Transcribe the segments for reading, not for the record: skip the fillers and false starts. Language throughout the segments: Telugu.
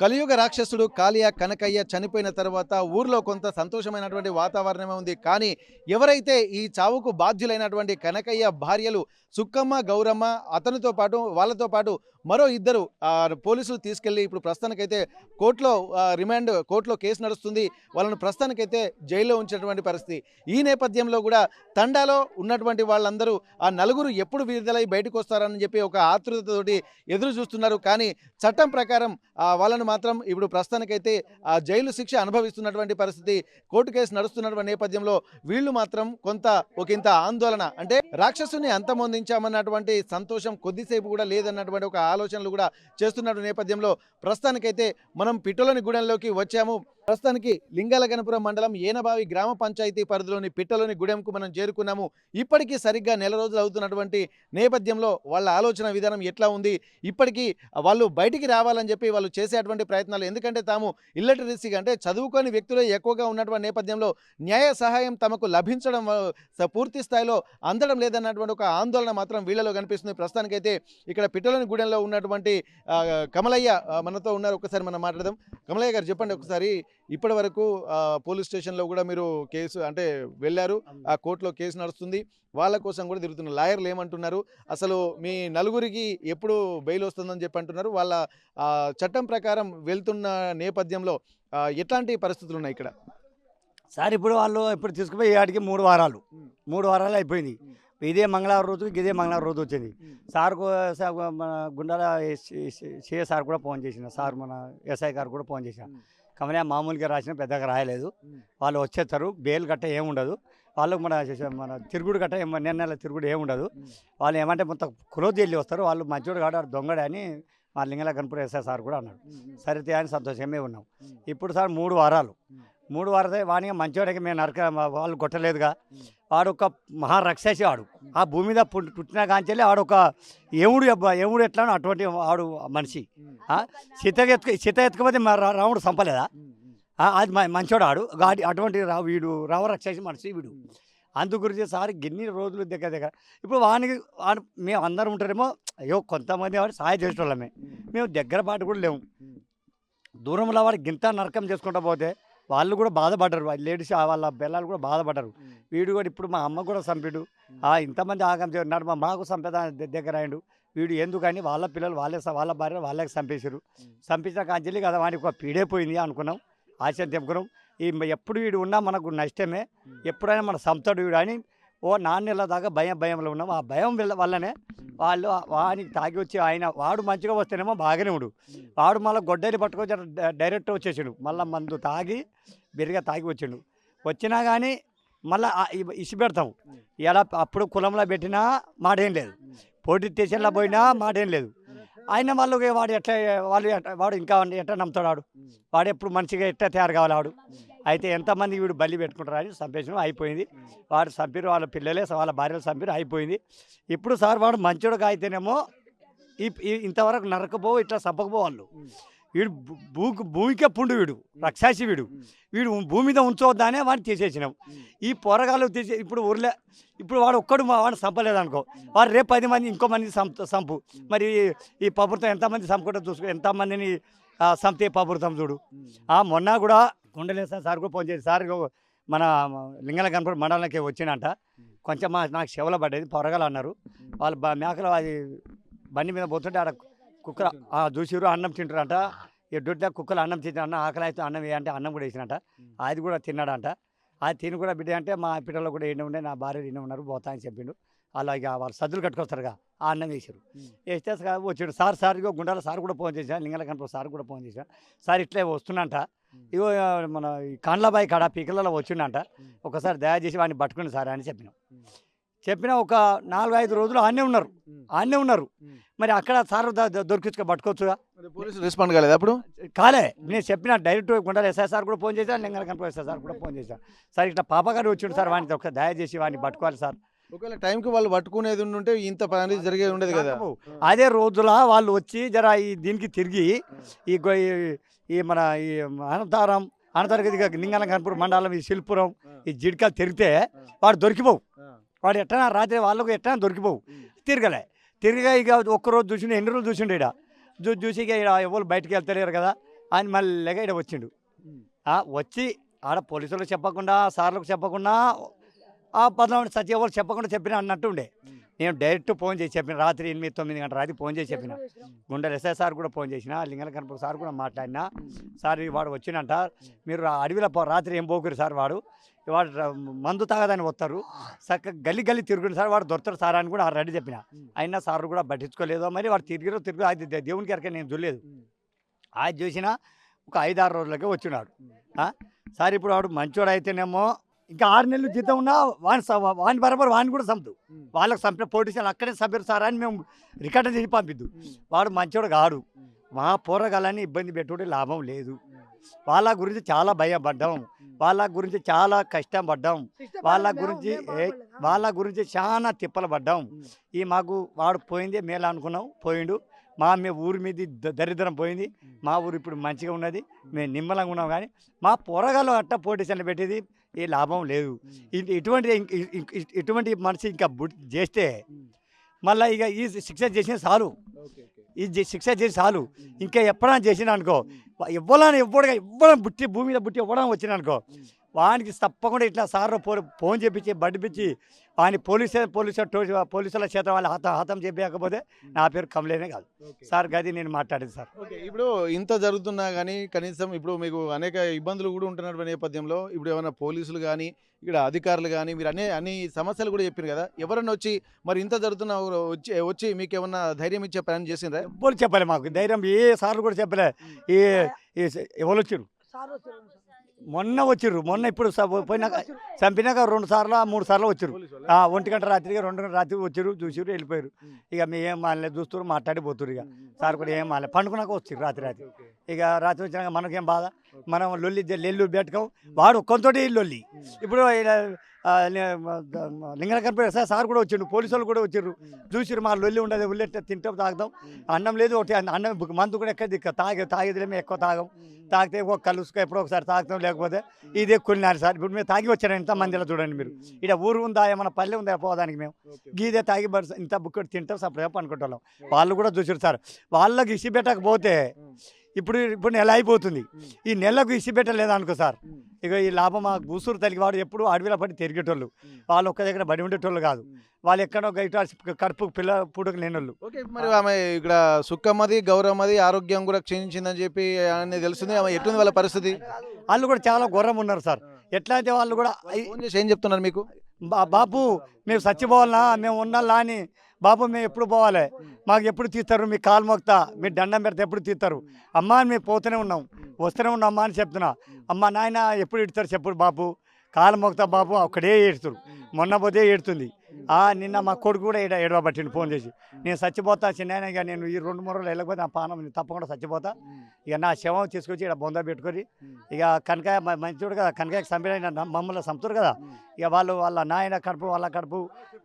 కలియుగ రాక్షసుడు కాళియా కనకయ్య చనిపోయిన తర్వాత ఊర్లో కొంత సంతోషమైనటువంటి వాతావరణమే ఉంది. కానీ ఎవరైతే ఈ చావుకు బాధ్యులైనటువంటి కనకయ్య భార్యలు సుక్కమ్మ, గౌరమ్మ, అతనితో పాటు వాళ్ళతో పాటు మరో ఇద్దరు పోలీసులు తీసుకెళ్లి ఇప్పుడు ప్రస్తుతానికైతే కోర్టులో కోర్టులో కేసు నడుస్తుంది. వాళ్ళను ప్రస్తుతానికైతే జైల్లో ఉంచినటువంటి పరిస్థితి. ఈ నేపథ్యంలో కూడా తండాలో ఉన్నటువంటి వాళ్ళందరూ ఆ నలుగురు ఎప్పుడు విడుదలై బయటకు వస్తారని చెప్పి ఒక ఆతృతతోటి ఎదురు చూస్తున్నారు. కానీ చట్టం ప్రకారం వాళ్ళను మాత్రం ఇప్పుడు ప్రస్తుతానికైతే జైలు శిక్ష అనుభవిస్తున్నటువంటి పరిస్థితి. కోర్టు కేసు నడుస్తున్నటువంటి నేపథ్యంలో వీళ్ళు మాత్రం ఒకంత ఆందోళన, అంటే రాక్షసుని అంతమొందించామన్నటువంటి సంతోషం కొద్దిసేపు కూడా లేదన్నటువంటి ఒక ఆలోచనలు కూడా చేస్తున్న నేపథ్యంలో ప్రస్తుతానికైతే మనం పిట్టలోని గూడెంలోకి వచ్చాము. ప్రస్తుతానికి లింగాలగనపురం మండలం ఏనబావి గ్రామ పంచాయతీ పరిధిలోని పిట్టలోని గూడెంకు మనం చేరుకున్నాము. ఇప్పటికీ సరిగ్గా నెల రోజులు అవుతున్నటువంటి నేపథ్యంలో వాళ్ళ ఆలోచన విధానం ఎట్లా ఉంది, ఇప్పటికీ వాళ్ళు బయటికి రావాలని చెప్పి వాళ్ళు చేసేటువంటి ప్రయత్నాలు, ఎందుకంటే తాము ఇల్లటరసీగా అంటే చదువుకోని వ్యక్తులే ఎక్కువగా ఉన్నటువంటి నేపథ్యంలో న్యాయ సహాయం తమకు లభించడం పూర్తి స్థాయిలో అందడం లేదన్నటువంటి ఒక ఆందోళన మాత్రం వీళ్ళలో కనిపిస్తుంది. ప్రస్తుతానికైతే ఇక్కడ పిట్టలోని గూడెంలో ఉన్నటువంటి కమలయ్య మనతో ఉన్నారు. ఒకసారి మనం మాట్లాడదాం. కమలయ్య గారు, చెప్పండి ఒకసారి, ఇప్పటి వరకు పోలీస్ స్టేషన్లో కూడా మీరు కేసు అంటే వెళ్ళారు, ఆ కోర్టులో కేసు నడుస్తుంది, వాళ్ళ కోసం కూడా తిరుగుతున్నారు. లాయర్లు ఏమంటున్నారు, అసలు మీ నలుగురికి ఎప్పుడు బెయిల్ వస్తుందని చెప్పి అంటున్నారు, వాళ్ళ చట్టం ప్రకారం వెళ్తున్న నేపథ్యంలో ఎట్లాంటి పరిస్థితులు ఉన్నాయి ఇక్కడ? సార్ ఇప్పుడు తీసుకుపోయి ఆడికి 3 వారాలు అయిపోయింది. ఇదే మంగళవారం రోజు వచ్చింది. సార్ మన గుండాల సిఏ సార్ కూడా ఫోన్ చేసిన, సార్ మన ఎస్ఐ గారు కూడా ఫోన్ చేసిన. కమలయ్య మామూలుగా రాసిన, పెద్దగా రాయలేదు, వాళ్ళు వచ్చేస్తారు, బెయిల్ గట్ట ఏముండదు, వాళ్ళకు మన తిరుగుడు గట్ట నెల తిరుగుడు ఏముండదు, వాళ్ళు ఏమంటే మొత్తం క్లోజ్ వెళ్ళి వస్తారు, వాళ్ళు మంచోడు కాడు దొంగడే అని మా లింగాలగనపురం ఎస్ఐ సార్ కూడా అన్నాడు. సరితే అని సంతోషమే ఉన్నాం. ఇప్పుడు సార్ 3 వారాలు వాడిగా మంచివాడికి మేము వాళ్ళు కొట్టలేదుగా. వాడు ఒక మహారక్షసి, వాడు ఆ భూమి మీద పుట్టిన కాంచెల్లి వాడు ఎముడు ఎట్లా అటువంటి వాడు మనిషి. సీత ఎత్తుకపోతే రాముడు చంపలేదా? అది మంచోడు ఆడు అటువంటి వీడు రావరక్షసి మనిషి వీడు. అందు గురించి సార్ ఎన్ని రోజులు దగ్గర ఇప్పుడు వాడిని మేము అందరం ఉంటారేమో, అయ్యో కొంతమంది వాడు సహాయం చేసేటోళ్ళమే, మేము దగ్గర పాటు కూడా లేము. దూరంలో వాడు గింత నరకం చేసుకుంటూ పోతే వాళ్ళు కూడా బాధపడ్డారు, లేడీస్ వాళ్ళ పిల్లలు కూడా బాధపడ్డారు. వీడు కూడా ఇప్పుడు మా అమ్మ కూడా చంపిడు, ఇంతమంది ఆగం చేస్తున్నాడు, మాకు చంపేదా దగ్గర అయ్యాడు వీడు. ఎందుకని వాళ్ళ పిల్లలు వాళ్ళ భార్య వాళ్ళకి చంపేశారు. చంపించిన కాంచెల్లి కదా వాడికి ఒక పీడైపోయింది అనుకున్నాం, ఆశ తెప్పుకున్నాం. ఎప్పుడు వీడు ఉన్నా మనకు నష్టమే, ఎప్పుడైనా మన చంపుతాడు వీడు అని 4 నెలల దాకా భయంలో ఉన్నాం. ఆ భయం వల్లనే వాళ్ళు వానికి తాగి వచ్చి వాడు మంచిగా వస్తేనేమో బాగానే ఉండు, వాడు మళ్ళీ గొడ్డలి పట్టుకొచ్చి డైరెక్ట్ వచ్చేసాడు, మళ్ళీ మందు తాగి బిరిగా తాగి వచ్చినా కానీ మళ్ళీ ఇసి పెడతాం. ఇలా అప్పుడు కులంలో పెట్టినా మాటేం లేదు, పోటీ స్టేషన్లో పోయినా మాటేం లేదు. ఆయన వాడు ఇంకా ఎట్లా నమ్ముతాడు, వాడు ఎప్పుడు మంచిగా ఎట్లా తయారు కావాలి వాడు. అయితే ఎంతమంది వీడు బలి పెట్టుకుంటారని చంపేసిన అయిపోయింది. వాడు చంపిరు, వాళ్ళ పిల్లలే వాళ్ళ భార్యలు చంపిరు, అయిపోయింది. ఇప్పుడు సార్ వాడు మంచోడుగా అయితేనేమో ఇంతవరకు నరకపోవు, ఇట్లా చంపకపోవాళ్ళు. వీడు భూమికే పుండు, వీడు రక్షాసి, వీడు భూమి మీద ఉంచవద్దానే వాడిని తీసేసినాం. ఈ పొరగాలు ఇప్పుడు ఊర్లే ఇప్పుడు వాడు వాడు చంపలేదనుకో, వాడు రేపు 10 మంది ఇంకో మంది చంపు. మరి ఈ ప్రభుత్వం ఎంతమంది చంపుకుంటూ చూసుకో, ఎంతమందిని చంపితే ప్రభుత్వం చూడు. మొన్న కూడా కొండలేసా సార్ కూడా ఫోన్ చేసి, సార్ మన లింగాలగనపురం మండలానికి వచ్చినంట, కొంచెం నాకు చెవుల పడ్డది, పొరగాలు అన్నారు. వాళ్ళు మేకలు అది బండి మీద పోతుంటే ఆడ కుక్కలు చూసిరు, అన్నం తింటారంట. ఈ దొడ్డ కుక్కలు అన్నం తింటారు, ఆకలి అయితే అన్నం వేయంటే అన్నం కూడా వేసినట్ట, అది కూడా తిన్నాడంట. అది తిని కూడా బిడ్డ అంటే మా పిల్లలు కూడా ఎన్ని ఉండే, నా భార్య ఎన్ని ఉన్నారు పోతా అని చెప్పిండు. అలాగే వాళ్ళు సద్దులు కట్టుకొస్తారుగా, ఆ అన్నం వేసారు. వేస్తే వచ్చాడు సార్ గుండాల సార్ కూడా ఫోన్ చేశాను, లింగాలగనపురం సార్ కూడా ఫోన్ చేశాను, సార్ ఇట్లే వస్తున్నంట, ఇగో మన కాండ్లాబాయి కాడ పీకలలో వచ్చిండంట, ఒకసారి దయచేసి వాడిని పట్టుకుని సార్ అని చెప్పిన ఒక 4-5 రోజులు ఆన్నే ఉన్నారు. మరి అక్కడ సార్ దొరికించుకో పట్టుకోవచ్చుగా. పోలీసులు రెస్పాండ్ కాలేదు అప్పుడు? కాలే, నేను చెప్పిన డైరెక్ట్ గుండాల ఎస్ఐ సార్ కూడా ఫోన్ చేశాను, లింగాలగనపురం ఎస్ఐ సార్ కూడా ఫోన్ చేశాను, సార్ ఇట్లా పాపగారు వచ్చిండు సార్, వాడిని ఒకసారి దయచేసి వాడిని పట్టుకోవాలి సార్. ఒకవేళ టైంకి వాళ్ళు పట్టుకునేది ఉంటే ఇంత పని జరిగేది ఉండదు కదా. అదే రోజుల వాళ్ళు వచ్చి దీనికి తిరిగి ఈ మన ఈ అనంతరగతిగా లింగాలగనపురం మండలం, ఈ శిల్పురం, ఈ జిడ్కాలు తిరిగితే వాడు దొరికిపోవు. వాడు ఎట్టనా రాత్రి వాళ్ళకు ఎట్టనా దొరికిపోవు. తిరగ ఇక ఒక్కరోజు చూసిండు, ఎన్ని రోజులు చూసిండు. చూసి ఇక ఎవరు బయటకు వెళ్తలేరు కదా, ఆయన మళ్ళీ ఇక్కడ వచ్చిండు. వచ్చి ఆడ పోలీసులకు చెప్పకుండా సార్లకు చెప్పకుండా ఆ పదం సత్య ఎవరు చెప్పకుండా చెప్పిన అన్నట్టు ఉండే. నేను డైరెక్ట్ ఫోన్ చేసి చెప్పిన రాత్రి 8-9 గంటల రాత్రి ఫోన్ చేసి చెప్పిన. గుండెల ఎస్ఐ సార్ కూడా ఫోన్ చేసిన, లింగల కనప సార్ కూడా మాట్లాడినా. సార్ వాడు వచ్చినంట, మీరు అడవిలో రాత్రి ఏం పోకురు సార్, వాడు మందు తాగదని వస్తారు, చక్కగా గల్లి గల్లి తిరుగుడు సార్, వాడు దొరుకుతాడు సార్ అని కూడా రెడీ చెప్పిన. అయినా సార్ కూడా పట్టించుకోలేదో మరి, వాడు తిరిగిరో అది దేవునికి ఎరక నేను చూడలేదు. అది చూసిన ఒక 5-6 రోజులకే వచ్చినాడు. సార్ ఇప్పుడు వాడు మంచోడు అయితేనేమో ఇంకా 6 నెలలు జీతం ఉన్నా వాని బరాబర్ వాడిని కూడా చంపుదు, వాళ్ళకి చంపిన పోటీసాలు అక్కడే చంపారు సార్ అని మేము రికార్డు చేసి పంపిద్దు. వాడు మంచోడు కాడు, మా పోరగాలని ఇబ్బంది పెట్టుకుంటే లాభం లేదు. వాళ్ళ గురించి చాలా భయపడ్డాం, వాళ్ళ గురించి చాలా కష్టం పడ్డాం, వాళ్ళ గురించి చాలా తిప్పలు పడ్డాం. ఈ మాకు వాడు పోయిందే మేలు అనుకున్నాం, పోయిండు. మా ఊరి మీద దరిద్రం పోయింది, మా ఊరు ఇప్పుడు మంచిగా ఉన్నది, మేము నిమ్మలంగా ఉన్నాం. కానీ మా పొరగాలు అట్ట పోటీసాలు పెట్టేది ఏ లాభం లేదు. ఇటువంటి మనిషి ఇంకా చేస్తే మళ్ళీ ఇక ఈ శిక్ష చేసిన చాలు, ఈ శిక్ష చేసి చాలు. ఇంకా ఎప్పుడైనా చేసిన అనుకో, ఎవ్వడం బుట్టి భూమి మీద బుట్టి ఇవ్వడం వచ్చిన అనుకో, వానికి తప్పకుండా ఇట్లా సార్ ఫోన్ చేపించి బడిపించి వాని పోలీసుల చేత వాళ్ళు హతం చెప్పకపోతే నా పేరు కమలేనే కాదు సార్. గది నేను మాట్లాడేది సార్. ఇప్పుడు ఇంత జరుగుతున్నా కానీ కనీసం ఇప్పుడు మీకు అనేక ఇబ్బందులు కూడా ఉంటున్నటువంటి నేపథ్యంలో ఇప్పుడు ఏమైనా పోలీసులు కానీ ఇక్కడ అధికారులు కానీ మీరు అన్ని సమస్యలు కూడా చెప్పారు కదా, ఎవరన్నా వచ్చి మరి ఇంత జరుగుతున్నా వచ్చి మీకు ఏమన్నా ధైర్యం ఇచ్చే ప్రయాణం చేసిందా? ఎవ్వరు చెప్పలే మాకు ధైర్యం, ఏ సార్లు కూడా చెప్పలే. ఎవరు వచ్చారు మొన్న వచ్చిర్రు, మొన్న ఇప్పుడు పోయినాక చంపినాక 2 సార్లు 3 సార్లు వచ్చిర్రు. 1 గంట రాత్రికి 2 గంటల రాత్రి వచ్చిర్రు, చూసిర్రు, వెళ్ళిపోయారు. ఇక మేము ఏం మానలేదు, చూస్తారు, మాట్లాడిపోతున్నారు. ఇక సార్ కూడా ఏం మానలేదు, పండుకున్నాక వచ్చిర్రు రాత్రి. ఇక రాత్రి వచ్చినాక మనకేం బాధ, మనం లొల్లి పెట్టుకోం, వాడు కొంతటి లొల్లి. ఇప్పుడు లింగన కనిపి సార్ కూడా వచ్చిండు, పోలీసు వాళ్ళు కూడా వచ్చిర్రు, చూసిర్రు. మా లొల్లి ఉండదు, ఉల్లెట్ట తింటాం, తాగుతాం. అన్నం లేదు, ఒకటి అన్నం మందు కూడా ఎక్కడ తాగేదిలేమో ఎక్కువ తాగం. తాగితే ఒక కలుసుక ఎప్పుడో ఒకసారి తాగుతాం, లేకపోతే ఇదే కొలినారు సార్. ఇప్పుడు మేము తాగి వచ్చాను ఇంత మందిలో చూడండి మీరు, ఇక్కడ ఊరు ఉందా ఏమన్నా పల్లె ఉందా పోదానికి, మేము గీదే తాగి ఇంత బుక్కటి తింటాం, సపరేట్ అనుకుంటాం. వాళ్ళు కూడా చూసారు సార్. వాళ్ళకి ఇసి పెట్టకపోతే ఇప్పుడు నెల అయిపోతుంది, ఈ నెలకు ఇసి పెట్టలేదు అనుకో సార్, ఇక ఈ లాభం మా గూసూరు తల్లికి వాడు ఎప్పుడు అడవిలో పడి తిరిగేటోళ్ళు, వాళ్ళు ఒక్క దగ్గర బడి ఉండేటోళ్ళు కాదు, వాళ్ళు ఎక్కడో కడుపు పిల్ల పుడుకు లేనోళ్ళు. ఓకే, మరి ఆమె ఇక్కడ సుక్కమ్మది గౌరమ్మది ఆరోగ్యం కూడా క్షీణించిందని చెప్పి అనేది తెలుస్తుంది. ఆమె ఎట్లుంది వాళ్ళ పరిస్థితి? వాళ్ళు కూడా చాలా ఘోరం ఉన్నారు సార్. ఎట్లా అయితే వాళ్ళు కూడా ఫోన్ చేసి ఏం చెప్తున్నారు మీకు? బాబు మేము చచ్చిపోవాలనా, మేము ఉన్నలా అని, బాబు మేము ఎప్పుడు పోవాలి, మాకు ఎప్పుడు తీస్తారు, మీ కాలు మోక్తా, మీరు దండం పెడితే ఎప్పుడు తీస్తారు, అమ్మ మేము పోతూనే ఉన్నాం, వస్తూనే ఉన్నాం అమ్మ అని చెప్తున్నా. అమ్మ నాయన ఎప్పుడు ఇడతారు చెప్పు బాబు, కాలు మోక్తా బాబు, అక్కడే ఏడుతురు, మొన్న పోతే ఏడుతుంది. నిన్న మా కొడుకు కూడా ఏడవబట్టిండు ఫోన్ చేసి, నేను చచ్చిపోతా చిన్న, ఇక నేను ఈ 2-3 రోజులు వెళ్ళకపోతే నా పానం తప్పకుండా చచ్చిపోతా, ఇక నా శవం తీసుకొచ్చి ఇక్కడ బొంద పెట్టుకొని, ఇక కనకాయ మంచివాడు కదా, కనకాయకి చంపిన మమ్మల్ని చంపుతారు కదా, ఇక వాళ్ళ నాయన కడుపు, వాళ్ళ కడుపు,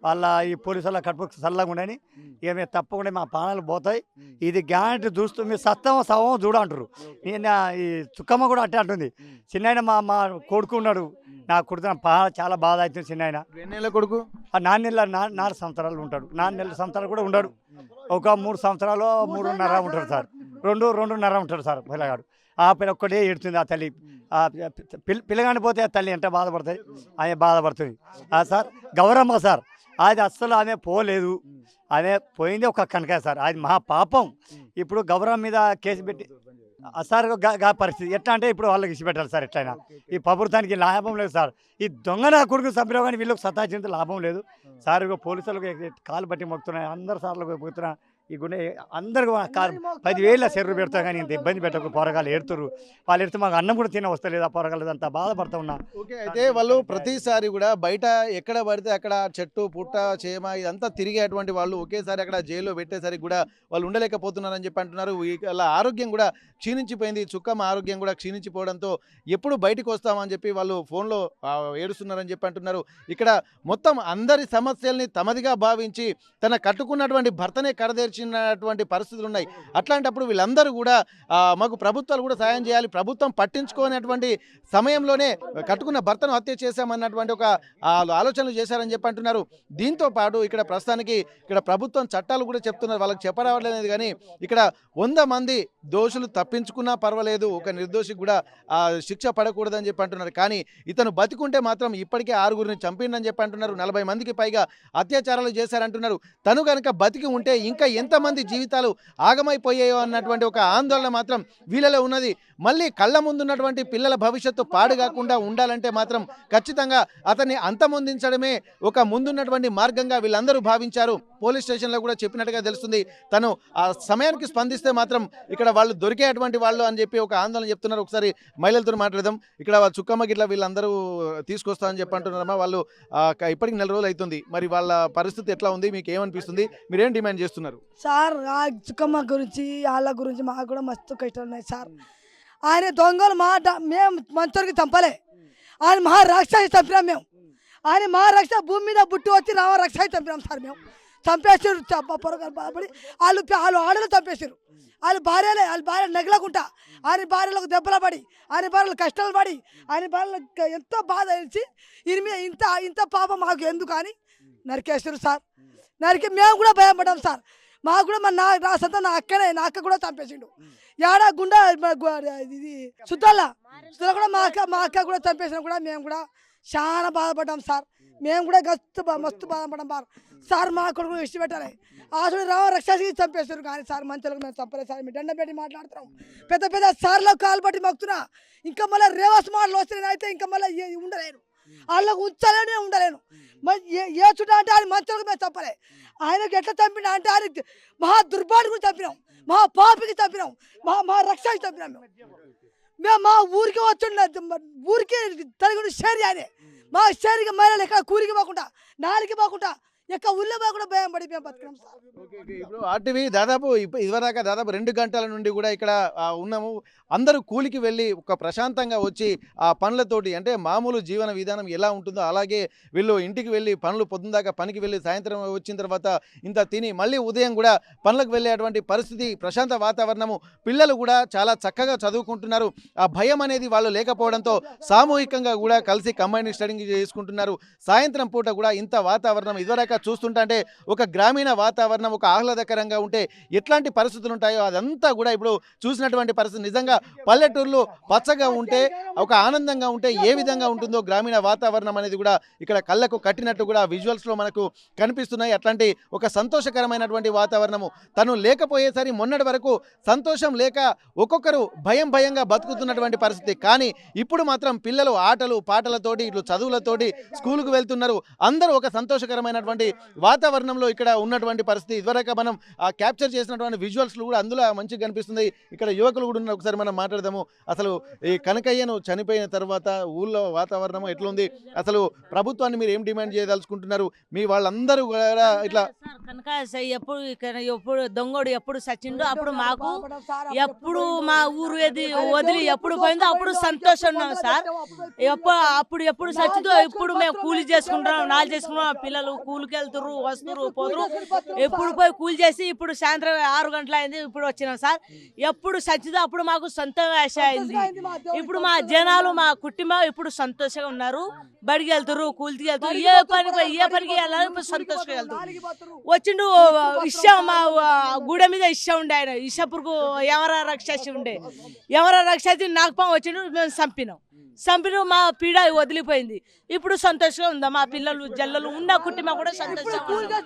వాళ్ళ ఈ పోలీసు వాళ్ళ కడుపు చల్లగా ఉండని, ఇక మేము తప్పకుండా మా ప్రాణాలు పోతాయి, ఇది గ్యారంటీ చూస్తూ మీరు సత్తం సవం చూడ అంటారు. నేను ఈ చుక్కమ్మ కూడా అట్టే అంటుంది. చిన్న మా కొడుకు ఉన్నాడు, నా కొడుకు చాలా బాధ అవుతుంది. చిన్న ఎన్నేళ్ళ కొడుకు? 4 సంవత్సరాలు ఉంటాడు, 4 సంవత్సరాలు కూడా ఉండడు, ఒక 3 సంవత్సరాలు 3.5 ఉంటాడు సార్, 2.5 ఉంటాడు సార్ పిల్లగాడు. ఆ పిల్ల ఒక్కడే ఏడుతుంది, ఆ తల్లి పిల్లగాని పోతే ఆ తల్లి ఎంత బాధపడుతుంది, ఆమె బాధపడుతుంది. సార్ గౌరమ్మ సార్, అది అస్సలు ఆమె పోలేదు, ఆమె పోయింది ఒక కనకాయ సార్, అది మహా పాపం. ఇప్పుడు గౌరవం మీద కేసు పెట్టి సార్ పరిస్థితి ఎట్లా అంటే ఇప్పుడు వాళ్ళకి ఇచ్చి పెట్టాలి సార్. ఎట్లయినా ఈ ప్రభుత్వానికి లాభం లేదు సార్, ఈ దొంగ నా కొడుకు చంపినా కానీ వీళ్ళకి సతాచింత లాభం లేదు సార్. పోలీసులకు కాలు బట్టి మొక్కుతున్నాయి, అందరు సార్లు మొక్కుతున్నా, ఈ గుండె అందరికి 10,000 చెర్రు పెడతా కానీ ఇంత ఇబ్బంది పెట్టకు, పొరగాలు ఏడుతురు, వాళ్ళు ఎడితే మాకు అన్నం కూడా తిన వస్తలేదు, ఆ పొరగాలు అంతా బాధపడుతూ ఉన్నా. ఓకే, అయితే వాళ్ళు ప్రతిసారి కూడా బయట ఎక్కడ పడితే అక్కడ చెట్టు పుట్ట చేమ ఇదంతా తిరిగేటువంటి వాళ్ళు ఒకేసారి అక్కడ జైల్లో పెట్టేసరికి కూడా వాళ్ళు ఉండలేకపోతున్నారని చెప్పి అంటున్నారు. వాళ్ళ ఆరోగ్యం కూడా క్షీణించిపోయింది, చుక్కమ్మ ఆరోగ్యం కూడా క్షీణించిపోవడంతో ఎప్పుడు బయటకు వస్తామని చెప్పి వాళ్ళు ఫోన్లో ఏడుస్తున్నారని చెప్పి అంటున్నారు. ఇక్కడ మొత్తం అందరి సమస్యల్ని తమదిగా భావించి తన కట్టుకున్నటువంటి భర్తనే కడదేర్చి వచ్చినటువంటి పరిస్థితులు ఉన్నాయి. అట్లాంటప్పుడు వీళ్ళందరూ కూడా మాకు ప్రభుత్వాలు కూడా సాయం చేయాలి, ప్రభుత్వం పట్టించుకోనటువంటి సమయంలోనే కట్టుకున్న భర్తను హత్య చేశామన్నటువంటి ఒక ఆలోచనలు చేశారని చెప్పి అంటున్నారు. దీంతో పాటు ఇక్కడ ప్రస్తుతానికి ఇక్కడ ప్రభుత్వం చట్టాలు కూడా చెప్తున్నారు, వాళ్ళకి చెప్పరావట్లేదు. కానీ ఇక్కడ 100 మంది దోషులు తప్పించుకున్నా పర్వాలేదు, ఒక నిర్దోషికి కూడా శిక్ష పడకూడదని చెప్పి అంటున్నారు. కానీ ఇతను బతికుంటే మాత్రం ఇప్పటికే 6గురిని చంపిండని చెప్పి అంటున్నారు. 40 మందికి పైగా అత్యాచారాలు చేశారంటున్నారు. తను కనుక బతికి ఉంటే ఇంకా ఎంతమంది జీవితాలు ఆగమైపోయాయో అన్నటువంటి ఒక ఆందోళన మాత్రం వీళ్ళలో ఉన్నది. మళ్ళీ కళ్ళ ముందున్నటువంటి పిల్లల భవిష్యత్తు పాడు కాకుండా ఉండాలంటే మాత్రం ఖచ్చితంగా అతన్ని అంతమొందించడమే ఒక ముందున్నటువంటి మార్గంగా వీళ్ళందరూ భావించారు. పోలీస్ స్టేషన్లో కూడా చెప్పినట్టుగా తెలుస్తుంది. తను ఆ సమయానికి స్పందిస్తే మాత్రం ఇక్కడ వాళ్ళు దొరికేటువంటి వాళ్ళు అని చెప్పి ఒక ఆందోళన చెప్తున్నారు. ఒకసారి మహిళలతో మాట్లాడదాం. ఇక్కడ చుక్కమ్మ గిట్ల వీళ్ళందరూ తీసుకొస్తామని చెప్పి అంటున్నారమ్మా. వాళ్ళు ఇప్పటికి 4 రోజులు అవుతుంది. మరి వాళ్ళ పరిస్థితి ఎట్లా ఉంది, మీకు ఏమనిపిస్తుంది, మీరేం డిమాండ్ చేస్తున్నారు? సార్ ఆ చుక్కమ్మ గురించి వాళ్ళ గురించి మాకు కూడా మస్తు కష్టాలు ఉన్నాయి సార్. ఆయన దొంగలు మేము మంచోరికి చంపలే, ఆయన మహారాక్షసి చంపినాం మేము. ఆయన మహారాక్ష భూమి మీద బుట్టి వచ్చి రామరాక్షసి చంపినాం సార్. మేము చంపేసారు పొరగాలు బాధపడి వాళ్ళు ఆడలు చంపేశారు. వాళ్ళ భార్య నగలకుంటా ఆయన భార్యలకు దెబ్బలు పడి, ఆయన భార్యలు కష్టాలు పడి, ఆయన భార్యలకు ఎంతో బాధ వేసి ఈయన మీద ఇంత పాపం మాకు ఎందుకు అని నరికేస్తారు సార్. నరికి మేము కూడా భయపడ్డాం సార్. మాకు కూడా నా సొంత నా అక్క కూడా చంపేసిండు. ఏడా గుండా ఇది సుద్దల్లా కూడా మా అక్క కూడా చంపేసిన కూడా మేము కూడా చాలా బాధపడ్డాం సార్. మేము కూడా మస్తు బాధపడ్డాం సార్. మా అక్కడ కూడా ఇష్ట పెట్టాలి. అసలు రక్షాసి చంపేస్తారు కానీ సార్ మంచులకు మేము చంపలేదు సార్. మేము దండ పెట్టి మాట్లాడుతున్నాం. పెద్ద పెద్ద సార్లో కాలు పట్టి మొక్కుతున్నా. ఇంకా మళ్ళీ రేవాస్ మాటలు వస్తే అయితే ఇంకా మళ్ళీ ఉండలేను, వాళ్ళకు ఉంచాలనే ఉండలేను. ఏ చుట్ట అంటే ఆయన మంచులకు మేము చంపలే. ఆయనకు ఎట్లా చంపినా అంటే ఆయన మహా దుర్బాటుకు చంపినాం, మహా పాపికి చంపినాం, మహా రక్షాకి చంపినాం. మేము మా ఊరికి వచ్చి ఊరికి తరగని షేర్ అనే మా షేర్కి మహిళలు ఎక్కడ కూరికి పోకుండా నాలుగు పోకుండా ఎక్కడ ఊళ్ళో పోకుండా భయం పడి మేము బతుకున్నాం సార్. ఇప్పుడు ఆర్టీవీ దాదాపు ఇదివరదాకా దాదాపు 2 గంటల నుండి కూడా ఇక్కడ ఉన్నాము. అందరూ కూలికి వెళ్ళి ఒక ప్రశాంతంగా వచ్చి ఆ పనులతోటి, అంటే మామూలు జీవన విధానం ఎలా ఉంటుందో అలాగే వీళ్ళు ఇంటికి వెళ్ళి పనులు పొద్దున దాకా పనికి వెళ్ళి సాయంత్రం వచ్చిన తర్వాత ఇంత తిని మళ్ళీ ఉదయం కూడా పనులకు వెళ్ళేటువంటి పరిస్థితి, ప్రశాంత వాతావరణము. పిల్లలు కూడా చాలా చక్కగా చదువుకుంటున్నారు. ఆ భయం అనేది వాళ్ళు లేకపోవడంతో సామూహికంగా కూడా కలిసి కంబైన్డ్ స్టడీ చేసుకుంటున్నారు. సాయంత్రం పూట కూడా ఇంత వాతావరణం ఇదివరక చూస్తుంటే అంటే ఒక గ్రామీణ వాతావరణం ఒక ఆహ్లాదకరంగా ఉంటే ఎట్లాంటి పరిస్థితులు ఉంటాయో అదంతా కూడా ఇప్పుడు చూసినటువంటి పరిస్థితి. నిజంగా పల్లెటూరులో పచ్చగా ఉంటే ఒక ఆనందంగా ఉంటే ఏ విధంగా ఉంటుందో గ్రామీణ వాతావరణం అనేది కూడా ఇక్కడ కళ్ళకు కట్టినట్టు కూడా విజువల్స్లో మనకు కనిపిస్తున్నాయి. అట్లాంటి ఒక సంతోషకరమైనటువంటి వాతావరణము. తను లేకపోయేసరి మొన్నటి వరకు సంతోషం లేక ఒక్కొక్కరు భయంగా బతుకుతున్నటువంటి పరిస్థితి. కానీ ఇప్పుడు మాత్రం పిల్లలు ఆటలు పాటలతోటి ఇట్లు చదువులతోటి స్కూల్కు వెళ్తున్నారు. అందరూ ఒక సంతోషకరమైనటువంటి వాతావరణంలో ఇక్కడ ఉన్నటువంటి పరిస్థితి. ఇదివరకు మనం క్యాప్చర్ చేసినటువంటి విజువల్స్ కూడా అందులో మంచిగా కనిపిస్తుంది. ఇక్కడ యువకులు కూడా ఉన్నారు. ఒకసారి మనం మాట్లాడదాము. అసలు ఈ కనకయ్యను చనిపోయిన తర్వాత ఊళ్ళో వాతావరణం ఎట్లుంది, అసలు ప్రభుత్వాన్ని మీరు ఏం డిమాండ్ చేయదలుచుకుంటున్నారు? మీ వాళ్ళందరూ కూడా ఇట్లా కనకయ్య ఎప్పుడు దొంగోడు ఎప్పుడు సచిండు అప్పుడు మాకు ఎప్పుడు మా ఊరు వదిలి ఎప్పుడు పోయిందో అప్పుడు సంతోషం ఉన్నాం సార్. ఎప్పుడు సచ్చిందో ఇప్పుడు మేము కూలి చేసుకుంటాం, నాలు చేసుకుంటాం. పిల్లలు కూలికి వెళ్తురు వస్తురు పోతురు. ఎప్పుడు పోయి కూలి చేసి ఇప్పుడు సాయంత్రం 6 గంటలు అయింది ఇప్పుడు వచ్చినాం సార్. ఎప్పుడు సచ్చిదో అప్పుడు మాకు సొంతం ఆశ అయింది. ఇప్పుడు మా జనాలు మా కుటుంబం ఇప్పుడు సంతోషంగా ఉన్నారు. బడికి వెళ్తారు, కూలికి వెళ్తారు, ఏ పనికి వెళ్ళాలి ఇప్పుడు సంతోషంగా వెళ్తారు. వచ్చిండు ఇష్టం మా గూడ మీద ఇష్టం ఉండే, ఆయన ఇష్టపురకు ఎవరా రక్షసి ఉండే, ఎవరా రక్షసి నాగపాం వచ్చిండు, మేము చంపినాం. మా పీడ వదిలిపోయింది. ఇప్పుడు సంతోషంగా ఉందా మా పిల్లలు జల్లలు ఉన్న కుటుంబం కూడా సంతోషంగా.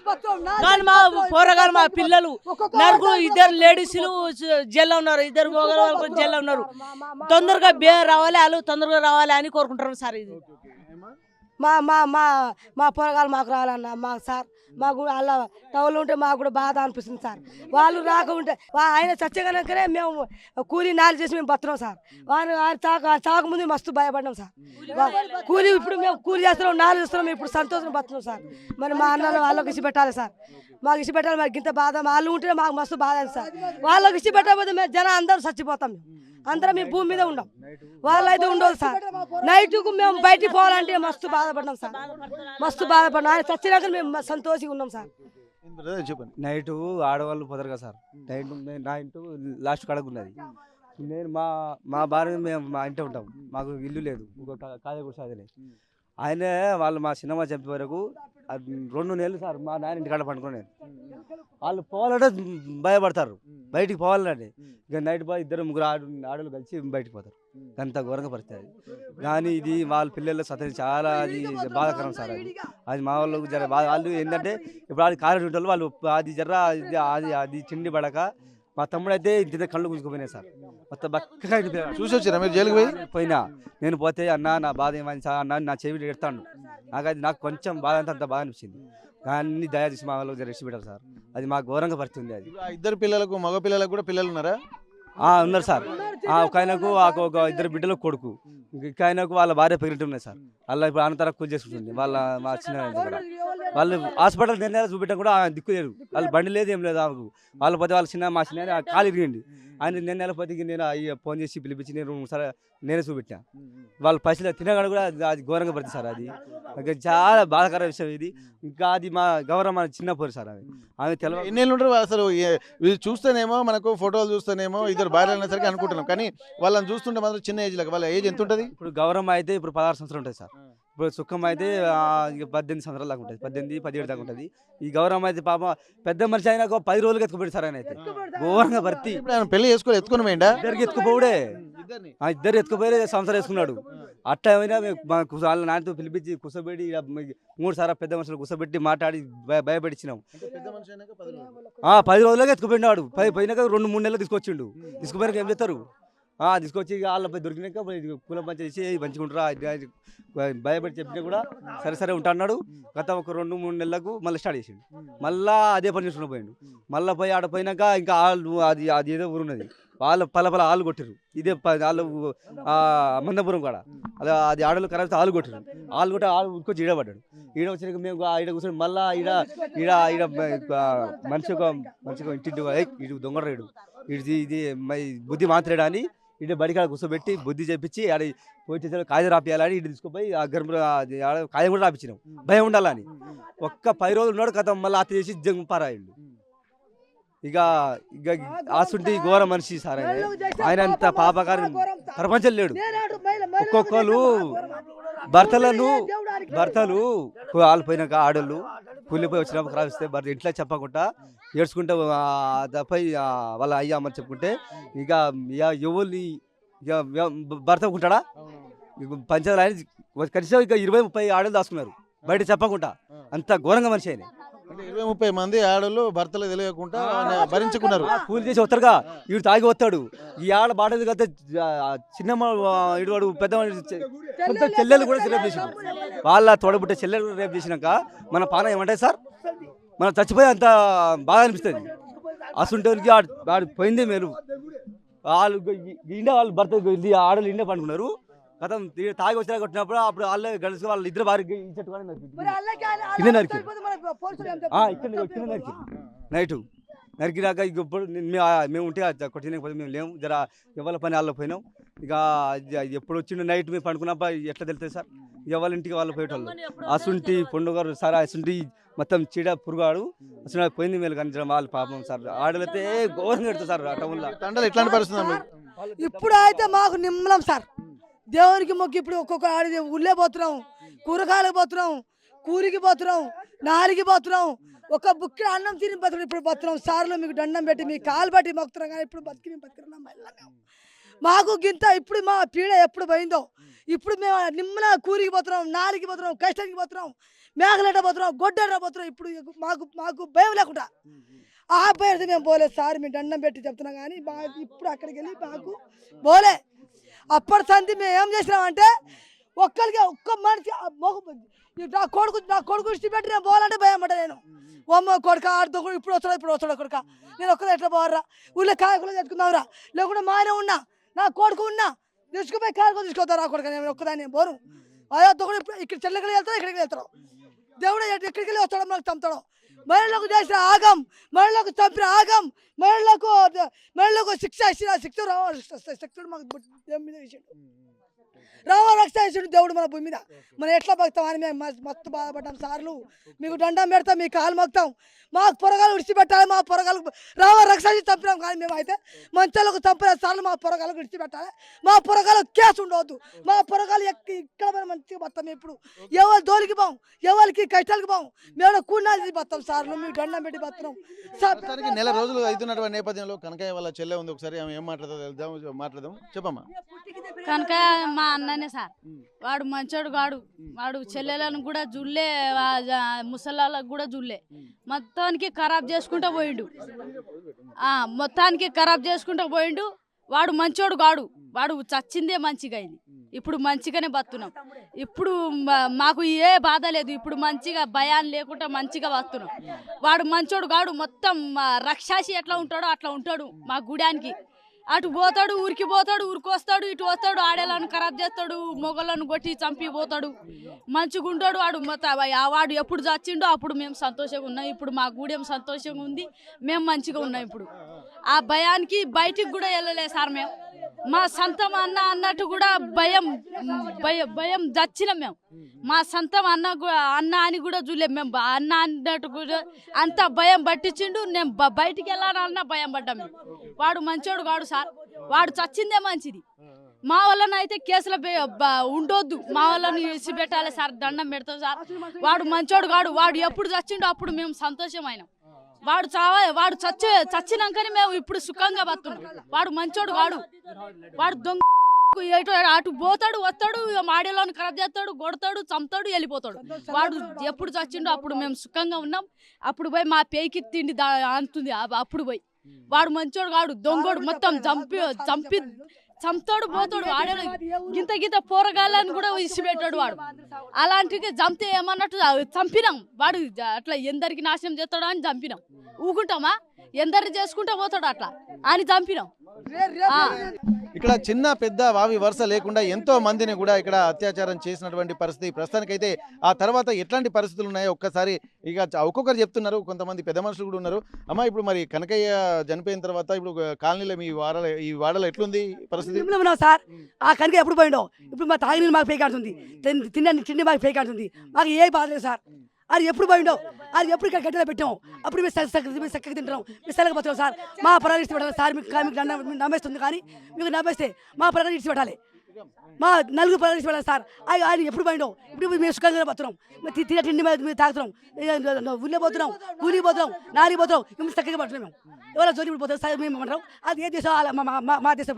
కానీ మా పోరగాలు మా పిల్లలు 2 లేడీస్లు జల్ల ఉన్నారు, 2 మగవాళ్ళు జల్ల ఉన్నారు. తొందరగా రావాలి, వాళ్ళు తొందరగా రావాలి అని కోరుకుంటారు సార్. ఇది మా మా మా మా పొరగాలు మాకు రావాలన్న మాకు సార్. మాకు వాళ్ళ టౌన్లో ఉంటే మాకు కూడా బాధ అనిపిస్తుంది సార్. వాళ్ళు రాకుంటే ఆయన చచ్చగనకనే మేము కూలీ నాలు చేసి మేము బతున్నాం సార్. ఆయన చాకముందు మస్తు భయపడ్డాం సార్. కూలీ ఇప్పుడు మేము కూలీ చేస్తున్నాం, నాలు చేస్తున్నాం, ఇప్పుడు సంతోషం బతున్నాం సార్. మరి మా అన్నలు వాళ్ళకి ఇచ్చి పెట్టాలి సార్. మాకు ఇచ్చి పెట్టాలి. మాకు ఇంత బాధ వాళ్ళు ఉంటే మాకు మస్తు బాధ సార్. వాళ్ళకి ఇచ్చి పెట్టకపోతే మేము జనం అందరూ చచ్చిపోతాం. అందరం మీ భూమి మీద ఉండం, వాళ్ళైతే ఉండవు సార్. నైట్కు మేము బయటికి పోవాలంటే మస్తు బాధపడ్డాం సార్. మస్తు బాధపడ్డాం. ఆయన చచ్చినాక మేము సంతోషంగా ఉన్నాం సార్. ఏం బ్రదర్ చెప్పండి. నైట్ ఆడవాళ్ళు పోతారు కదా సార్, నైట్ నా ఇంటూ లాస్ట్ కడకున్నది. నేను మా భార్య మేము మా ఇంట్లో ఉంటాం, మాకు ఇల్లు లేదు, ఇంకొక కాదే కూడా సాధలే. ఆయన వాళ్ళు మా సినిమా చెప్పే వరకు 2 నెలలు సార్ మా నాయన ఇంటికాడ పండుకున్నాను. వాళ్ళు పోవాలంటే భయపడతారు, బయటికి పోవాలంటే ఇక నైట్ బాయ్ 2-3 ఆడలు కలిసి బయటికి పోతారు. అంత ఘోరంగా పరిస్థితి. కానీ ఇది వాళ్ళ పిల్లల సతని చాలా అది బాధాకరం సార్. అది మా వాళ్ళకు జర వాళ్ళు ఏంటంటే ఇప్పుడు అది కాలేజ్ ఉంటారు వాళ్ళు, అది జర అది చిండి పడక మా తమ్ముడు అయితే ఇంటి కళ్ళు గుంజుకుపోయినాయి సార్, మొత్తం బక్కగా చూసి వచ్చారా మీరు జైలుకి పోయి? పోయినా. నేను పోతే అన్న నా బాధ ఏమైంది సార్ అన్న, నా చెవి ఎడతాను. నాకు కొంచెం బాధ అంత బాధ అనిపించింది. కానీ దయచేసి మా వాళ్ళు రెస్ట్ పెట్టారు సార్, అది మాకు ఘోరంగా పరిస్థితుంది. అది ఆ 2 పిల్లలకు మగ పిల్లలకు కూడా పిల్లలు ఉన్నారా? ఉన్నారు సార్. ఒక ఆయనకు ఒక 2 బిడ్డలు కొడుకు, ఇంక ఆయనకు వాళ్ళ భార్య ప్రెగ్నెంట్ ఉన్నాయి సార్. అలా ఇప్పుడు అనంతరం కూల్ చేసుకుంటుంది వాళ్ళ మా చిన్న. వాళ్ళు హాస్పిటల్ నిర్ణయాలు చూపెట్టా కూడా దిక్కు లేదు, వాళ్ళు బండి లేదు ఏం లేదు. వాళ్ళు పోతే వాళ్ళ మా చిన్న కాలు ఇరిగింది. ఆయన నిర్ణయాల పోతే నేను ఫోన్ చేసి పిలిపించి నేను సరే నేనే చూపెట్టా. వాళ్ళ పైసలు తినగాడు కూడా అది ఘోరంగా పడుతుంది సార్. అది చాలా బాధాకర విషయం ఇది. ఇంకా అది మా గౌరవ చిన్న పోరు సార్. ఆమె తెలియదు ఎన్నేళ్ళు ఉంటారు అసలు. వీళ్ళు చూస్తేనేమో మనకు ఫోటోలు చూస్తేనేమో 2 భార్యలు అనేసరికి అనుకుంటున్నాం, కానీ వాళ్ళని చూస్తుంటే మాత్రం చిన్న ఏజ్ లాగా. వాళ్ళ ఏజ్ ఎంత ఉంటుంది? ఇప్పుడు గౌరవం అయితే ఇప్పుడు 16 సంవత్సరాలు ఉంటుంది సార్. ఇప్పుడు సుఖం అయితే 18 సంవత్సరాలు దాకా ఉంటుంది, 18-17 దాకా ఉంటుంది. ఈ గౌరవం అయితే పాప పెద్ద మనిషి అయినా 10 రోజులుగా ఎత్తుకుపోయాడు సార్. ఆయన అయితే ఘోరంగా భర్తీ. ఇప్పుడు ఆయన పెళ్లి చేసుకోవాలి, ఎత్తుకొని పోయిండా? ఇద్దరికి ఎత్తుకుపోవుడే, ఇద్దరు ఎత్తుకుపోయి సంవత్సరం వేసుకున్నాడు. అట్లా అయినా వాళ్ళ నాన్నతో పిలిపించి కూర్చోబెట్టి 3 సార్లు పెద్ద మనుషులు కూర్చోబెట్టి మాట్లాడి భయపెట్టించినాం. 10 రోజులుగా ఎత్తుకుపోయినాడు. పోయినాక 2-3 నెలలు తీసుకొచ్చిండు. తీసుకుపోయినాక ఏం చేస్తారు, తీసుకొచ్చి వాళ్ళపై దొరికినాక కులం పంచాయతీ చేసి మంచిగా భయపడి చెప్పినా కూడా సరే ఉంటా అన్నాడు. గత ఒక 2-3 నెలలకు మళ్ళీ స్టార్ట్ చేసిండు. మళ్ళీ అదే పని చేసుకుని పోయిండు. మళ్ళీ పోయి ఆడ పోయినాక ఇంకా ఆళ్ళు అది ఏదో ఊరున్నది, వాళ్ళు పల ఆళ్ళు కొట్టిరు. ఇదే వాళ్ళు మందపురం కాడ అలా అది ఆడలు కరెక్ట్ ఆలు కొట్టిరు. ఆలు కొట్టి ఆలు ఉరికొచ్చి ఈడబడ్డాడు. ఈడ వచ్చినాక మేము ఈడ కూర్చొని మళ్ళీ ఈడ మనిషిగా ఇంటింటి ఇటు దొంగరాడు ఇది బుద్ధి మాత్రాడు అని ఇటు బడికాడ కూర్చోబెట్టి బుద్ధి చెప్పించి ఆడ పోయి కాయలు రాపియాలని ఇటు తీసుకుపోయి ఆ గర్భ కాయం కూడా రాపించినాం భయం ఉండాలని. ఒక్క 10 రోజులు ఉన్నాడు కథ, మళ్ళీ అత్త చేసి జంపారాయిండు. ఇక ఆసుంటి ఘోర మనిషి సార్. ఆయన అంత పాపకారి ప్రపంచం లేడు. ఒక్కొక్కరు భర్తలు వాళ్ళు పోయినాక ఆడోళ్ళు కూలిపోయి వచ్చినప్పుడు రావిస్తే భర్త ఇంట్లో చెప్పకుండా ఏడ్చుకుంటే తప్పై వాళ్ళ అయ్యా అమ్మని చెప్పుకుంటే ఇక ఎవరిని ఇక భర్త ఉంటాడా? పంచాయతీ ఆయన కనీసం ఇక 20-30 ఆడోళ్ళు దాచుకున్నారు బయట చెప్పకుండా. అంత ఘోరంగా మనిషి ఆయన. 20-30 మంది ఆడోళ్ళు భర్తలు తెలియకుండా భరించుకున్నారు. కూలి చేసి వస్తారుగా, వీడు తాగి వస్తాడు. ఈ ఆడ బాడది కదా చిన్నమ్మ ఇడు పెద్ద చెల్లెలు కూడా రేపు చేసినాం. వాళ్ళ తోడబుట్టే చెల్లెలు కూడా రేపు చేసినాక మన పాన ఏమంటాయి సార్, మనం చచ్చిపోయి అంత బాగా అనిపిస్తుంది. అసంటోనికి ఆడు పోయిందే మేలు. వాళ్ళు భర్త ఆడలు ఇండే పండుకున్నారు. గతం తాగి వచ్చినా కొట్టినప్పుడు అప్పుడు వాళ్ళే గడిచి వాళ్ళ ఇద్దరు భార్య కింద నరికి నైటు నరికినాక ఇప్పుడు మేము ఉంటే కొట్టినకపోతే మేము లేము. జర ఎవరి పని వాళ్ళకి పోయినాం. ఇక ఎప్పుడు వచ్చిండు నైట్ మేము పండుకున్నప్పుడు ఎట్లా తెలుస్తుంది సార్, ఎవరి ఇంటికి వాళ్ళు పోయేటోళ్ళు. అసుంటి పండుగ సార్, అసుంటి మొత్తం చీడ పురుగాడు అసలు పోయింది మేలు కానీ వాళ్ళు పాపం సార్. ఆడలైతే ఘోరంగా పెడుతుంది సార్. టౌన్లో తండలు ఎట్లాంటి పరిస్థితి? ఇప్పుడు అయితే మాకు నిమ్మలం సార్, దేవునికి మొక్కి ఇప్పుడు ఒక్కొక్క ఆడి ఉల్లే పోతున్నాం, కూరగాయలకు పోతున్నాం, కూరికి పోతున్నాం, నాలికి పోతున్నాం, ఒక బుక్కి అన్నం తిని బతుకుడు ఇప్పుడు బతున్నాం. సార్లు మీకు దండం పెట్టి మీ కాలు బట్టి మొక్కుతున్నాం, కానీ ఇప్పుడు బతికినాం వెళ్ళాం. మాకు గింత ఇప్పుడు మా పీడ ఎప్పుడు పోయిందో. ఇప్పుడు మేము నిమ్మల కూరికి పోతున్నాం, నాలికి పోతున్నాం, కష్టానికి పోతున్నాం, మేకలెట పోతున్నాం, గొడ్డెట పోతున్నాం. ఇప్పుడు మాకు భయం లేకుండా ఆ భయం మేము పోలేదు సార్, మేము దండం పెట్టి చెప్తున్నాం. కానీ ఇప్పుడు అక్కడికి వెళ్ళి మాకు పోలే. అప్పటి సంది మేము ఏం చేసినామంటే ఒక్క మనిషి నా కొడుకు ఇష్టి పెట్టి నేను పోవాలంటే భయం అంట. నేను అమ్మ కొడుక ఆడుతో ఇప్పుడు వస్తాడు కొడుక, నేను ఒక్కదా ఎట్లా పోవారా, ఊళ్ళో కాయకులు తెచ్చుకుందాంరా, లేకుంటే మా ఆయన ఉన్నా నా కొడుకు ఉన్నా తీసుకుపోయి కాయకులు తీసుకొద్దాం. ఆ కొడుక నేను ఒక్కదాన్ని నేను పోను. అయ్యో కూడా ఇక్కడ చెల్లెకి వెళ్తాడు, ఇక్కడికి వెళ్తాడు. దేవుడు ఎక్కడికి వెళ్ళి వస్తాడో మనకు చంపుతాడు. మహిళలకు చేసిన ఆగం, మహిళలకు చంపిన ఆగం, మహిళలకు శిక్ష ఇచ్చిన శిక్ష శిక్షుడు మాకు మీద వేసాడు. రామ రక్ష చేసిండు దేవుడు మన భూమి మీద. మనం ఎట్లా బతాం అని మేము మస్తు బాధపడ్డాం సార్లు. మీకు దండం పెడతాం, మీ కాలు మొక్తాం. మాకు పొరగాలు విడిచిపెట్టాలి, మా పొరగాలు రామ రక్ష చేసి చంపినాం. కానీ మేము అయితే మంచాలకు చంపిన సార్లు మా పొరగాలకు విడిచిపెట్టాలి. మా పొరగాలు కేసు ఉండవద్దు. మా పొరగాలు ఇక్కడ మనం మంచిగా బతాం. ఇప్పుడు ఎవరు దోలికి పోం, ఎవరికి కష్టాలకి పోం. మేము కూడాలి బతాం సార్లు. మీకు దండం పెట్టి బతున్నాం. ప్రస్తుతానికి నెల రోజులు అవుతున్నటువంటి నేపథ్యంలో కనకయ్య వాళ్ళ చెల్లె ఉంది. ఒకసారి ఆమె ఏం మాట్లాడదాం చెప్పమ్మా. కనుక మా అన్ననే సార్, వాడు మంచోడు కాడు. వాడు చెల్లెలను కూడా జుల్లే, ముసలాళ్ళకు కూడా జుల్లే. మొత్తానికి ఖరాబ్ చేసుకుంటూ పోయిండు. మొత్తానికి ఖరాబ్ చేసుకుంటూ పోయిండు. వాడు మంచోడు కాడు. వాడు చచ్చిందే మంచిగా అయింది. ఇప్పుడు మంచిగానే బతున్నాం. ఇప్పుడు మాకు ఏ బాధ లేదు. ఇప్పుడు మంచిగా భయాన్ని లేకుండా మంచిగా బతున్నాం. వాడు మంచోడు కాడు. మొత్తం రక్షాసి ఎట్లా ఉంటాడో అట్లా ఉంటాడు. మా గుడానికి అటు పోతాడు, ఊరికి పోతాడు, ఊరికి వస్తాడు, ఇటు వస్తాడు, ఆడేళ్ళను ఖరాబ్ చేస్తాడు, మొగలను కొట్టి చంపి పోతాడు. మంచిగా ఉంటాడు వాడు. వాడు ఎప్పుడు చచ్చిండో అప్పుడు మేము సంతోషంగా ఉన్నాం. ఇప్పుడు మా గూడెం సంతోషంగా ఉంది, మేము మంచిగా ఉన్నాం. ఇప్పుడు ఆ భయానికి బయటికి కూడా వెళ్ళలేదు సార్. మేము మా సొంతం అన్న అన్నట్టు కూడా భయం చచ్చినాం మేము. మా సొంతం అన్న అని కూడా చూడలేము మేము. అన్న అన్నట్టు కూడా అంత భయం పట్టించిండు. నేను బయటికి వెళ్ళాలన్నా భయం పడ్డాం మేము. వాడు మంచోడు కాడు సార్. వాడు చచ్చిందే మంచిది. మా వాళ్ళనైతే కేసులో ఉండొద్దు. మా వాళ్ళని ఇసి పెట్టాలి సార్. దండం పెడతాం సార్. వాడు మంచోడు కాడు. వాడు ఎప్పుడు చచ్చిండో అప్పుడు మేము సంతోషమైనాం. వాడు చచ్చినాకని మేము ఇప్పుడు సుఖంగా బతున్నాం. వాడు మంచోడు కాడు. వాడు దొంగ. అటు పోతాడు, వస్తాడు, మాడేలోని ఖరాబ్ చేస్తాడు, కొడతాడు, చంపుతాడు, వెళ్ళిపోతాడు. వాడు ఎప్పుడు చచ్చిండో అప్పుడు మేము సుఖంగా ఉన్నాం. అప్పుడు పోయి మా పేకి తిండి అంటుంది. అప్పుడు పోయి వాడు మంచోడు కాడు. దొంగోడు. మొత్తం చంపుతాడు, పోతాడు. ఆడే గింత పోరగాళ్ళని కూడా ఇసిపెట్టాడు వాడు. అలాంటివి చంపితే ఏమన్నట్టు చంపినాం. వాడు అట్లా ఎందరికి నాశనం చేస్తాడు అని చంపినాం. ఊకుంటామా? ఎందరిని చేసుకుంటా పోతాడు అట్లా అని చంపినాం. ఇక్కడ చిన్న పెద్ద వావి వరుస లేకుండా ఎంతో మందిని కూడా ఇక్కడ అత్యాచారం చేసినటువంటి పరిస్థితి. ప్రస్తుతానికైతే ఆ తర్వాత ఎట్లాంటి పరిస్థితులు ఉన్నాయో ఒక్కసారి ఇక ఒక్కొక్కరు చెప్తున్నారు. కొంతమంది పెద్ద మనుషులు కూడా ఉన్నారు. అమ్మ, ఇప్పుడు మరి కనకయ్య చనిపోయిన తర్వాత ఇప్పుడు కాలనీలో ఈ వాడలో ఎట్లుంది పరిస్థితి? సార్, ఆ కనక ఎప్పుడు పోయిండో. ఇప్పుడు మా తాగి నీళ్ళు మాకు పేకాడుతుంది, తిండి మాకు పేకాడుతుంది. మాకు ఏ బాధ లేదు సార్. అది ఎప్పుడు పోయిండో, అది ఎప్పుడు ఇక్కడ గడ్డలో పెట్టాం. అప్పుడు మేము చక్కగా తింటున్నాం, మేము సెలవు పోతున్నాం సార్. మా పొలాలు ఇచ్చి పెట్టాలి సార్. మీకు నమ్మేస్తుంది కానీ మీకు నమ్మేస్తే మా పొలాలు ఇచ్చి పెట్టాలి. మా నలుగురు పొలాలు ఇచ్చి పెట్టాలి సార్. అది ఎప్పుడు పోయిండో. ఇప్పుడు మేము సుఖంగా పోతున్నాం. తినే తిండి మేము తాగుతున్నాం, ఊళ్ళో పోతున్నాం, కూలికి పోతున్నాం, నాలికి పోతున్నాం. మేము చక్కగా పడుతున్నాం. మేము ఎవరో జోలి పోతాం సార్. మేము ఏమంటాం, అది ఏ దేశం మా దేశం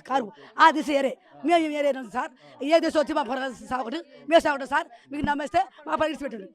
కారు. ఆ దేశం ఏరే, మేము ఏరే సార్. ఏ దేశం వచ్చి మా పొలాలు సాగొట్టు మేము సాగొట్టాం సార్. మీకు నమ్మేస్తే మా పొలాలు ఇచ్చి పెట్టండి.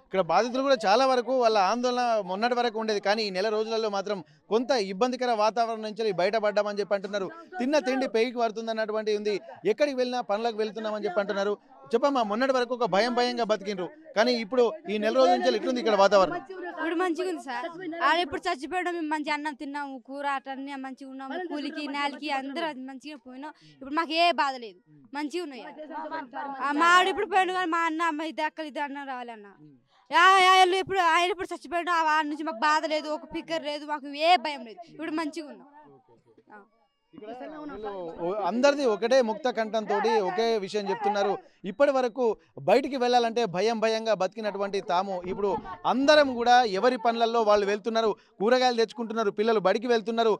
ఇక్కడ బాధితులు కూడా చాలా వరకు వాళ్ళ ఆందోళన మొన్నటి వరకు ఉండేది. కానీ ఈ నెల రోజులలో మాత్రం కొంత ఇబ్బందికర వాతావరణం నుంచి బయటపడ్డామని చెప్పి అంటున్నారు. తిన్న తిండి పేయికి పడుతుంది అన్నటువంటి ఉంది. ఎక్కడికి వెళ్ళినా పనులకు వెళ్తున్నామని చెప్పి అంటున్నారు. చెప్పమ్మా, మొన్నటి వరకు ఒక భయంగా బతికిండ్రు, కానీ ఇప్పుడు ఈ నెల రోజుల నుంచి ఎట్లుంది ఇక్కడ వాతావరణం? ఇప్పుడు మంచిగా ఉంది సార్. ఆడ ఎప్పుడు చచ్చిపోయాడు. మేము మంచి అన్నం తిన్నాము, కూర అన్నీ మంచిగా ఉన్నాము. కూలికి నాలికి అందరూ మంచిగా పోయినాం. ఇప్పుడు మాకు ఏ బాధ లేదు, మంచిగా ఉన్నాయి. మా ఆవిడ ఇప్పుడు పోయాడు కానీ మా అన్న అమ్మ ఇద్దరు అన్నం రావాలన్న. ఆయన ఇప్పుడు చచ్చిపోయాడు. ఆ నుంచి మాకు బాధ లేదు, ఒక ఫికర్ లేదు, మాకు ఏ భయం లేదు. ఇప్పుడు మంచిగా ఉన్నాం. అందరిది ఒకటే ముక్త కంఠంతో ఒకే విషయం చెప్తున్నారు. ఇప్పటి వరకు బయటికి వెళ్ళాలంటే భయంగా బతికినటువంటి తాము ఇప్పుడు అందరం కూడా ఎవరి పనులలో వాళ్ళు వెళ్తున్నారు. కూరగాయలు తెచ్చుకుంటున్నారు, పిల్లలు బడికి వెళ్తున్నారు,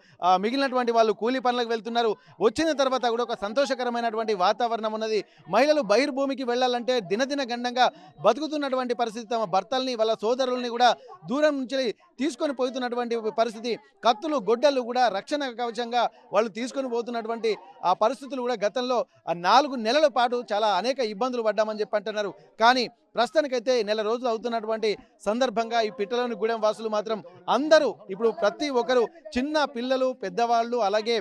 మిగిలినటువంటి వాళ్ళు కూలీ పనులకు వెళ్తున్నారు. వచ్చిన తర్వాత కూడా ఒక సంతోషకరమైనటువంటి వాతావరణం ఉన్నది. మహిళలు బహిర్భూమికి వెళ్ళాలంటే దినదిన గండంగా బతుకుతున్నటువంటి పరిస్థితి. తమ భర్తల్ని వాళ్ళ సోదరుల్ని కూడా దూరం నుంచి తీసుకొని పోతున్నటువంటి పరిస్థితి. కత్తులు గొడ్డలు కూడా రక్షణ కవచంగా వాళ్ళు తీసుకొని పోతున్నటువంటి ఆ పరిస్థితులు కూడా గతంలో 4 నెలల పాటు చాలా అనేక ఇబ్బందులు పడ్డామని చెప్పి అంటున్నారు. కానీ ప్రస్తుతానికైతే నెల రోజులు అవుతున్నటువంటి సందర్భంగా ఈ పిట్టలోని గూడెం వాసులు మాత్రం అందరూ ఇప్పుడు ప్రతి ఒక్కరు, చిన్న పిల్లలు, పెద్దవాళ్ళు, అలాగే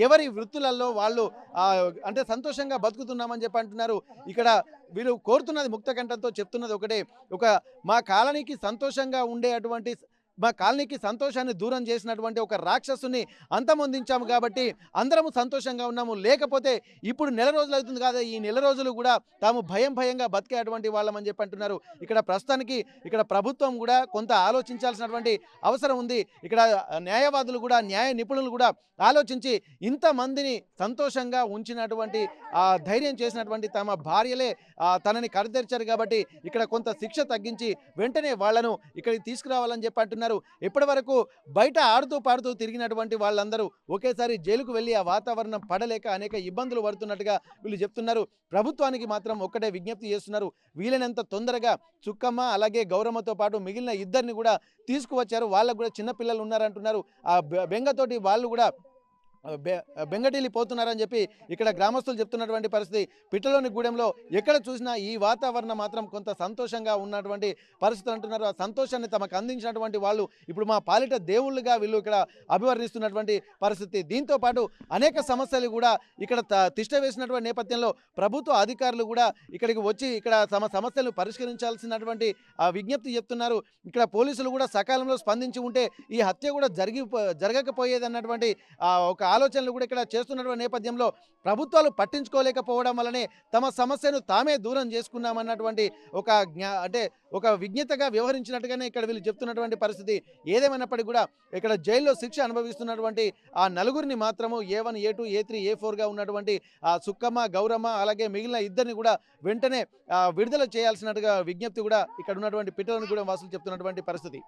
ఎవరి వృత్తులలో వాళ్ళు అంటే సంతోషంగా బతుకుతున్నామని చెప్పి అంటున్నారు. ఇక్కడ వీళ్ళు కోరుతున్నది ముక్త కంఠంతో చెప్తున్నది ఒకటే, మా కాలనీకి సంతోషంగా ఉండే అటువంటి మా కాలనీకి సంతోషాన్ని దూరం చేసినటువంటి ఒక రాక్షసుని అంతమొందించాము కాబట్టి అందరము సంతోషంగా ఉన్నాము. లేకపోతే ఇప్పుడు నెల రోజులు అవుతుంది కదా, ఈ నెల రోజులు కూడా తాము భయంగా బతికేటువంటి వాళ్ళమని చెప్పి అంటున్నారు. ఇక్కడ ప్రస్తుతానికి ఇక్కడ ప్రభుత్వం కూడా కొంత ఆలోచించాల్సినటువంటి అవసరం ఉంది. ఇక్కడ న్యాయవాదులు కూడా, న్యాయ నిపుణులు కూడా ఆలోచించి ఇంతమందిని సంతోషంగా ఉంచినటువంటి ధైర్యం చేసినటువంటి తమ భార్యలే తనని కడతెరిచారు కాబట్టి ఇక్కడ కొంత శిక్ష తగ్గించి వెంటనే వాళ్లను ఇక్కడికి తీసుకురావాలని చెప్పి అంటున్నారు. ఇప్పటి వరకు బయట ఆడుతూ పాడుతూ తిరిగినటువంటి వాళ్ళందరూ ఒకేసారి జైలుకు వెళ్ళి ఆ వాతావరణం పడలేక అనేక ఇబ్బందులు పడుతున్నట్టుగా వీళ్ళు చెప్తున్నారు. ప్రభుత్వానికి మాత్రం ఒక్కటే విజ్ఞప్తి చేస్తున్నారు, వీలైనంత తొందరగా చుక్కమ్మ అలాగే గౌరమ్మతో పాటు మిగిలిన ఇద్దరిని కూడా తీసుకువచ్చారు. వాళ్ళకు కూడా చిన్నపిల్లలు ఉన్నారంటున్నారు. ఆ బెంగతోటి వాళ్ళు కూడా బెంగటిల్లి పోతున్నారని చెప్పి ఇక్కడ గ్రామస్తులు చెప్తున్నటువంటి పరిస్థితి. పిట్టలోని గూడెంలో ఎక్కడ చూసినా ఈ వాతావరణం మాత్రం కొంత సంతోషంగా ఉన్నటువంటి పరిస్థితులు అంటున్నారు. ఆ సంతోషాన్ని తమకు అందించినటువంటి వాళ్ళు ఇప్పుడు మా పాలిట దేవుళ్ళుగా వీళ్ళు ఇక్కడ అభివర్ణిస్తున్నటువంటి పరిస్థితి. దీంతో పాటు అనేక సమస్యలు కూడా ఇక్కడ తిష్ట వేసినటువంటి నేపథ్యంలో ప్రభుత్వ అధికారులు కూడా ఇక్కడికి వచ్చి ఇక్కడ తమ సమస్యలను పరిష్కరించాల్సినటువంటి విజ్ఞప్తి చెప్తున్నారు. ఇక్కడ పోలీసులు కూడా సకాలంలో స్పందించి ఉంటే ఈ హత్య కూడా జరగకపోయేదన్నటువంటి ఒక ఆలోచనలు కూడా ఇక్కడ చేస్తున్నటువంటి నేపథ్యంలో ప్రభుత్వాలు పట్టించుకోలేకపోవడం వల్లనే తమ సమస్యను తామే దూరం చేసుకున్నామన్నటువంటి ఒక విజ్ఞతగా వ్యవహరించినట్టుగానే ఇక్కడ వీళ్ళు చెప్తున్నటువంటి పరిస్థితి. ఏదేమైనప్పటికీ కూడా ఇక్కడ జైల్లో శిక్ష అనుభవిస్తున్నటువంటి ఆ నలుగురిని మాత్రము A1, A2, A3, A4గా ఉన్నటువంటి ఆ సుక్కమ్మ, గౌరమ్మ అలాగే మిగిలిన ఇద్దరిని కూడా వెంటనే విడుదల చేయాల్సినట్టుగా విజ్ఞప్తి కూడా ఇక్కడ ఉన్నటువంటి పిట్టలను కూడా వాసులు చెప్తున్నటువంటి పరిస్థితి.